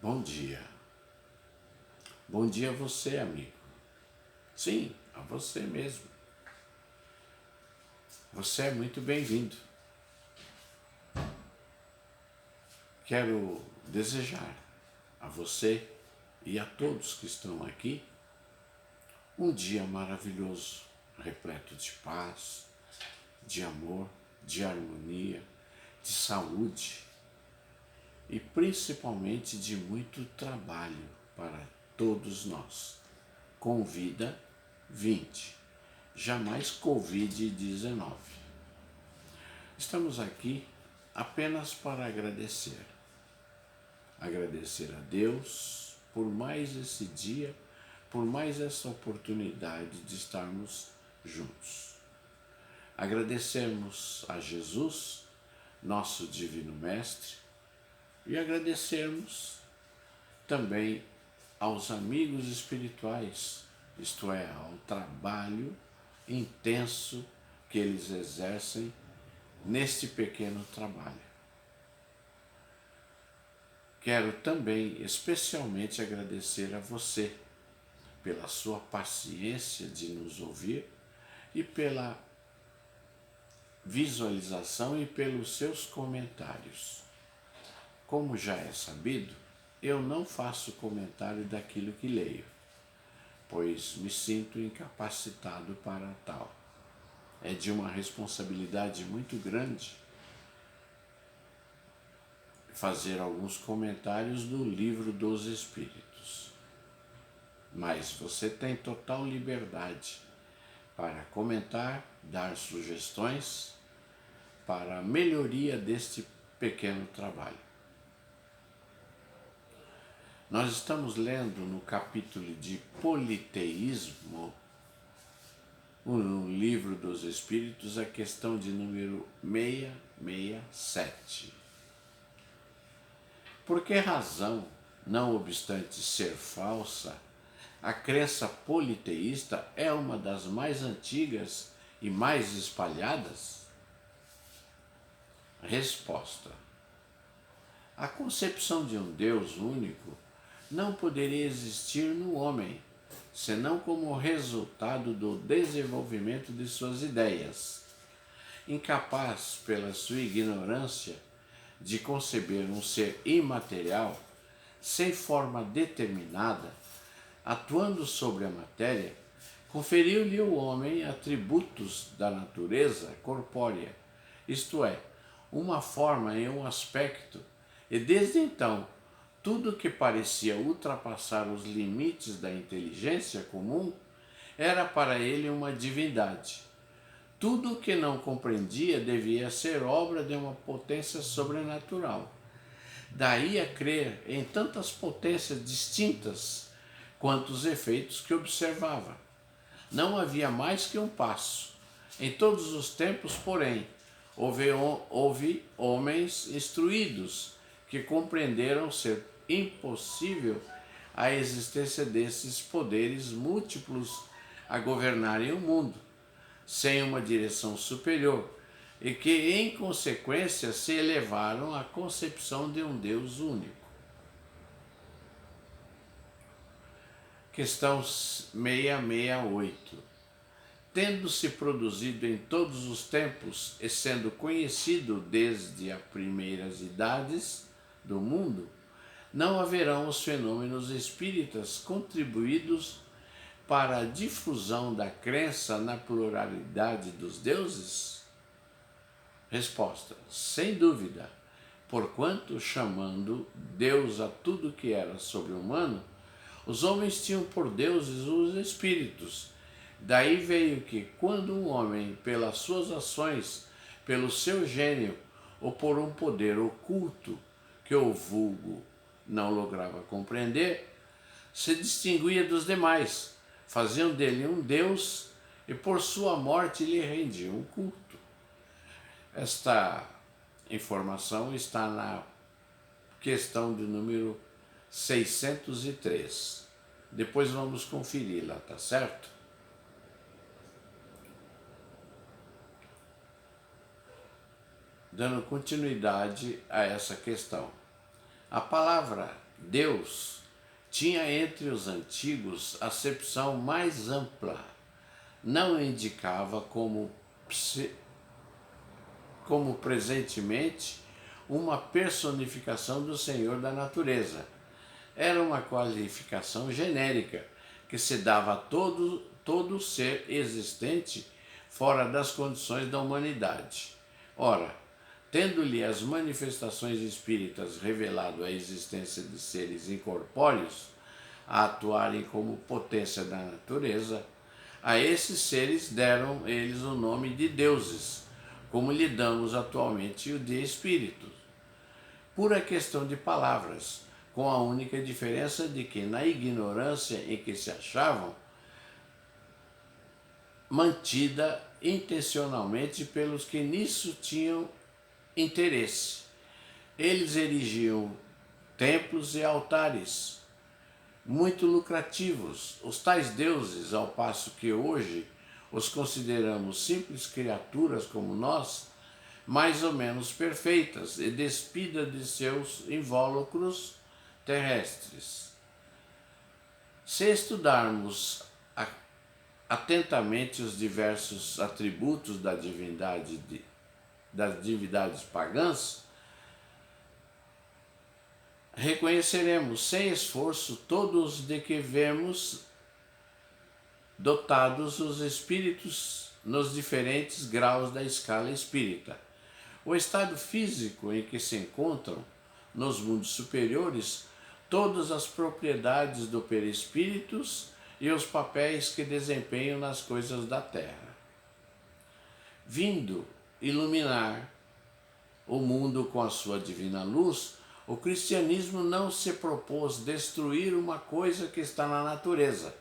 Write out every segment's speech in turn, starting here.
Bom dia. Bom dia a você, amigo. Sim, a você mesmo. Você é muito bem-vindo. Quero desejar a você e a todos que estão aqui um dia maravilhoso, repleto de paz, de amor, de harmonia, de saúde e principalmente de muito trabalho para todos nós. Com vida 20, jamais Covid-19. Estamos aqui apenas para agradecer. Agradecer a Deus por mais esse dia, por mais essa oportunidade de estarmos juntos. Agradecermos a Jesus, nosso Divino Mestre, e agradecermos também aos amigos espirituais, isto é, ao trabalho intenso que eles exercem neste pequeno trabalho. Quero também especialmente agradecer a você pela sua paciência de nos ouvir e pela visualização e pelos seus comentários. Como já é sabido, eu não faço comentário daquilo que leio, pois me sinto incapacitado para tal. É de uma responsabilidade muito grande fazer alguns comentários do Livro dos Espíritos. Mas você tem total liberdade para comentar, dar sugestões para a melhoria deste pequeno trabalho. Nós estamos lendo no capítulo de Politeísmo, no Livro dos Espíritos, a questão de número 667. Por que razão, não obstante ser falsa, a crença politeísta é uma das mais antigas e mais espalhadas? Resposta: a concepção de um Deus único não poderia existir no homem, senão como resultado do desenvolvimento de suas ideias. Incapaz, pela sua ignorância, de conceber um ser imaterial, sem forma determinada, atuando sobre a matéria, conferiu-lhe o homem atributos da natureza corpórea, isto é, uma forma e um aspecto, e desde então, tudo que parecia ultrapassar os limites da inteligência comum era para ele uma divindade. Tudo que não compreendia devia ser obra de uma potência sobrenatural. Daí a crer em tantas potências distintas quanto os efeitos que observava. Não havia mais que um passo. Em todos os tempos, porém, houve homens instruídos que compreenderam ser impossível a existência desses poderes múltiplos a governarem o mundo, sem uma direção superior, e que, em consequência, se elevaram à concepção de um Deus único. Questão 668. Tendo-se produzido em todos os tempos e sendo conhecido desde as primeiras idades do mundo, não haverão os fenômenos espíritas contribuídos para a difusão da crença na pluralidade dos deuses? Resposta: sem dúvida, porquanto, chamando Deus a tudo que era sobre-humano, os homens tinham por deuses os espíritos. Daí veio que, quando um homem, pelas suas ações, pelo seu gênio, ou por um poder oculto que o vulgo não lograva compreender, se distinguia dos demais, faziam dele um Deus e por sua morte lhe rendiam culto. Esta informação está na questão de número 603. Depois vamos conferi-la, tá certo? Dando continuidade a essa questão. A palavra Deus tinha entre os antigos acepção mais ampla. Não indicava como presentemente uma personificação do Senhor da natureza. Era uma qualificação genérica que se dava a todo ser existente fora das condições da humanidade. Ora, tendo-lhe as manifestações espíritas revelado a existência de seres incorpóreos, a atuarem como potência da natureza, a esses seres deram eles o nome de deuses, como lhe damos atualmente o de espíritos. Pura questão de palavras, com a única diferença de que, na ignorância em que se achavam, mantida intencionalmente pelos que nisso tinham interesse, eles erigiam templos e altares muito lucrativos, os tais deuses, ao passo que hoje os consideramos simples criaturas como nós, mais ou menos perfeitas e despidas de seus invólucros terrestres. Se estudarmos atentamente os diversos atributos das divindades pagãs, reconheceremos sem esforço todos de que vemos dotados os espíritos nos diferentes graus da escala espírita. O estado físico em que se encontram, nos mundos superiores, todas as propriedades do perispíritos e os papéis que desempenham nas coisas da terra. Vindo iluminar o mundo com a sua divina luz, o cristianismo não se propôs destruir uma coisa que está na natureza.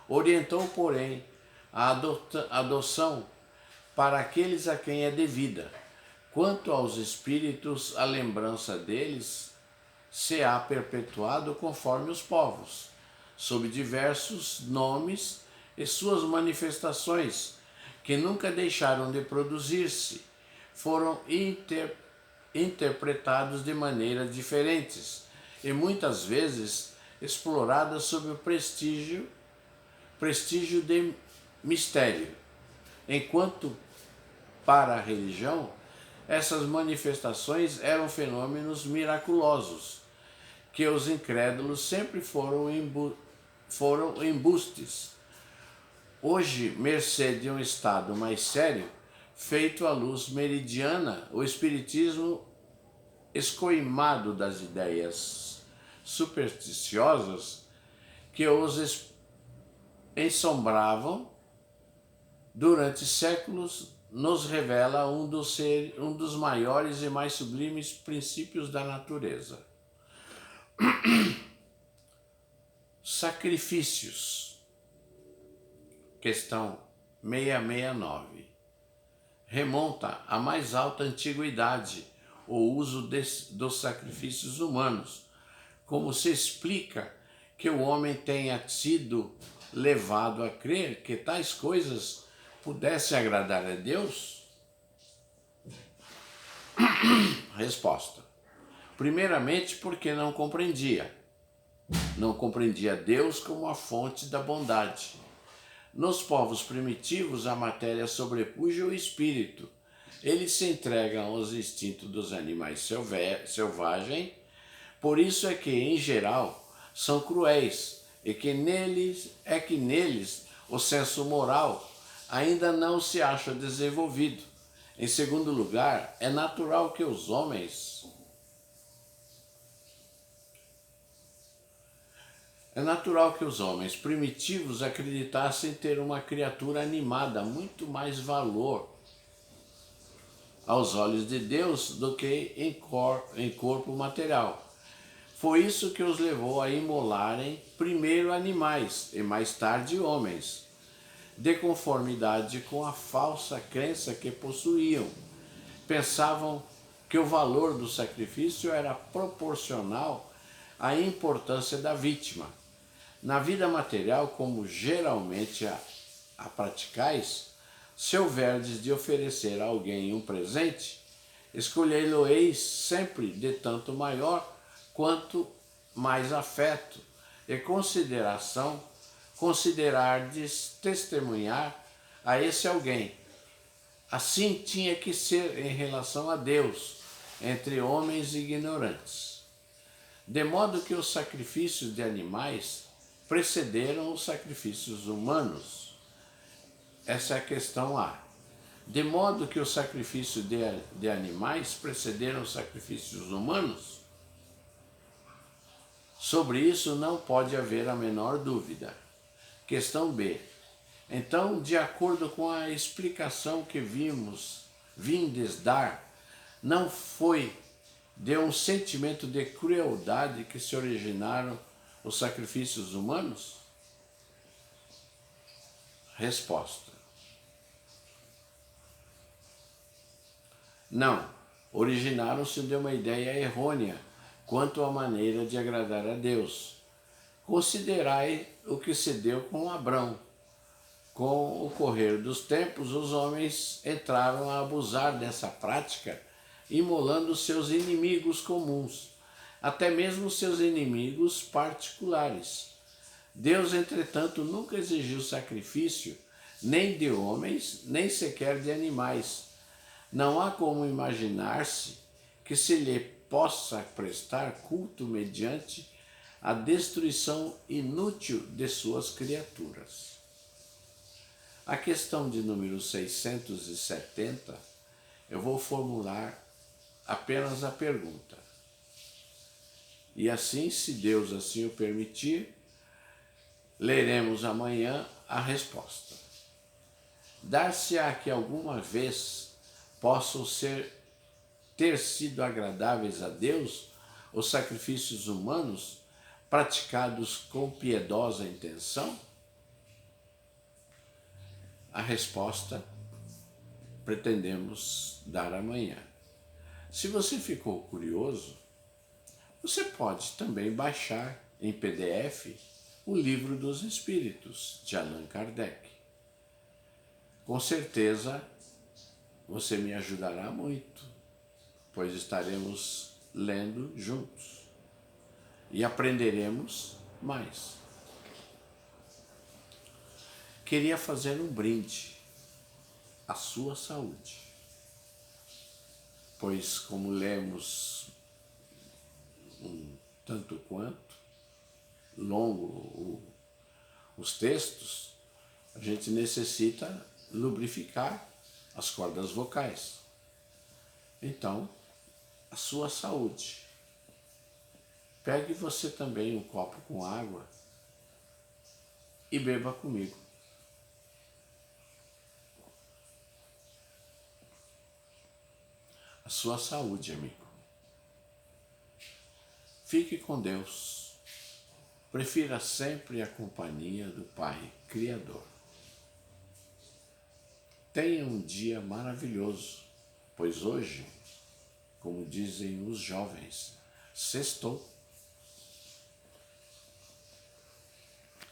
Orientou, porém, a adoção para aqueles a quem é devida. Quanto aos espíritos, a lembrança deles se há perpetuado conforme os povos, sob diversos nomes e suas manifestações, que nunca deixaram de produzir-se, foram interpretados de maneiras diferentes e muitas vezes exploradas sob o prestígio de mistério, enquanto para a religião essas manifestações eram fenômenos miraculosos, que os incrédulos sempre foram embustes. Hoje, mercê de um estado mais sério, feito à luz meridiana, o espiritismo, escoimado das ideias supersticiosas que os ensombravam durante séculos, nos revela um dos maiores e mais sublimes princípios da natureza. Sacrifícios. Questão 669. Remonta à mais alta antiguidade o uso dos sacrifícios humanos, como se explica que o homem tenha sido levado a crer que tais coisas pudessem agradar a Deus? Resposta. Primeiramente porque não compreendia Deus como a fonte da bondade. Nos povos primitivos, a matéria sobrepuja o espírito. Eles se entregam aos instintos dos animais selvagens, por isso é que, em geral, são cruéis, e que neles o senso moral ainda não se acha desenvolvido. Em segundo lugar, é natural que os homens primitivos acreditassem ter uma criatura animada muito mais valor aos olhos de Deus do que em corpo material. Foi isso que os levou a imolarem primeiro animais e mais tarde homens, de conformidade com a falsa crença que possuíam. Pensavam que o valor do sacrifício era proporcional à importância da vítima. Na vida material, como geralmente a praticais, se houverdes de oferecer a alguém um presente, escolhê-lo-eis sempre de tanto maior quanto mais afeto e consideração considerardes testemunhar a esse alguém. Assim tinha que ser em relação a Deus, entre homens ignorantes. De modo que os sacrifícios de animais precederam os sacrifícios humanos. Essa é a questão A. De modo que os sacrifícios de animais precederam os sacrifícios humanos? Sobre isso não pode haver a menor dúvida. Questão B. Então, de acordo com a explicação que vindes dar, não foi de um sentimento de crueldade que se originaram os sacrifícios humanos? Resposta. Não, originaram-se de uma ideia errônea quanto à maneira de agradar a Deus. Considerai o que se deu com Abrão. Com o correr dos tempos, os homens entraram a abusar dessa prática, imolando seus inimigos comuns, até mesmo seus inimigos particulares. Deus, entretanto, nunca exigiu sacrifício, nem de homens, nem sequer de animais. Não há como imaginar-se que se lhe possa prestar culto mediante a destruição inútil de suas criaturas. A questão de número 670, eu vou formular apenas a pergunta. E assim, se Deus assim o permitir, leremos amanhã a resposta. Dar-se-á que alguma vez possam ter sido agradáveis a Deus os sacrifícios humanos praticados com piedosa intenção? A resposta pretendemos dar amanhã. Se você ficou curioso, você pode também baixar em PDF o Livro dos Espíritos, de Allan Kardec. Com certeza você me ajudará muito, pois estaremos lendo juntos e aprenderemos mais. Queria fazer um brinde à sua saúde, pois como lemos um tanto quanto longo os textos, a gente necessita lubrificar as cordas vocais. Então, a sua saúde. Pegue você também um copo com água e beba comigo. A sua saúde, amigo. Fique com Deus. Prefira sempre a companhia do Pai Criador. Tenha um dia maravilhoso, pois hoje, como dizem os jovens, sextou.